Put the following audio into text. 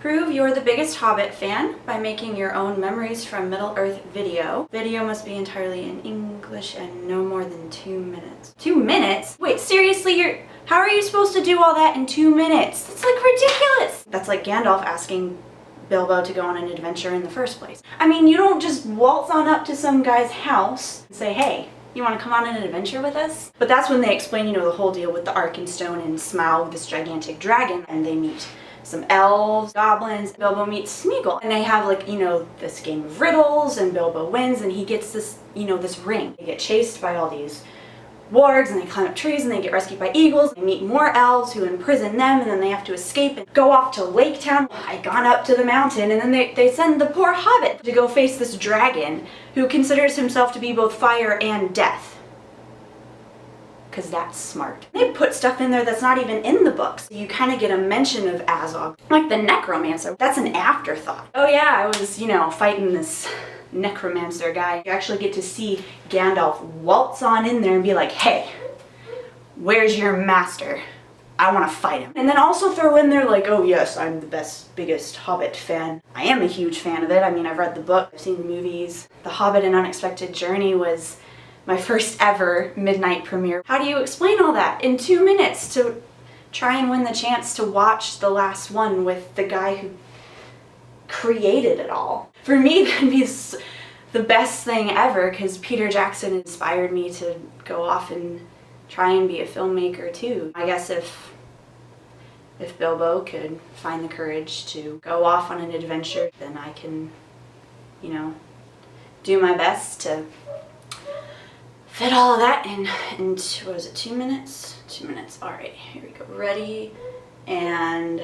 Prove you're the biggest Hobbit fan by making your own Memories from Middle-earth video. Video must be entirely in English and no more than 2 minutes. 2 minutes? Wait, seriously, how are you supposed to do all that in 2 minutes? That's like ridiculous! That's like Gandalf asking Bilbo to go on an adventure in the first place. I mean, you don't just waltz on up to some guy's house and say, hey, you want to come on an adventure with us? But that's when they explain, you know, the whole deal with the Arkenstone and Smaug, this gigantic dragon, and they meet some elves, goblins. Bilbo meets Smeagol, and they have, like, you know, this game of riddles, and Bilbo wins, and he gets this, you know, this ring. They get chased by all these wargs, and they climb up trees, and they get rescued by eagles. They meet more elves who imprison them, and then they have to escape and go off to Lake Town. I gone up to the mountain, and then they send the poor hobbit to go face this dragon who considers himself to be both fire and death. Because that's smart. They put stuff in there that's not even in the books. You kind of get a mention of Azog. Like the necromancer, that's an afterthought. Oh yeah, I was, you know, fighting this necromancer guy. You actually get to see Gandalf waltz on in there and be like, hey, where's your master? I want to fight him. And then also throw in there like, oh yes, I'm the biggest Hobbit fan. I am a huge fan of it. I mean, I've read the book, I've seen the movies. The Hobbit: An Unexpected Journey was my first ever midnight premiere. How do you explain all that in 2 minutes to try and win the chance to watch the last one with the guy who created it all? For me, that'd be the best thing ever, because Peter Jackson inspired me to go off and try and be a filmmaker too. I guess if Bilbo could find the courage to go off on an adventure, then I can, you know, do my best to fit all of that in, what was it, 2 minutes? 2 minutes. All right, here we go. Ready, and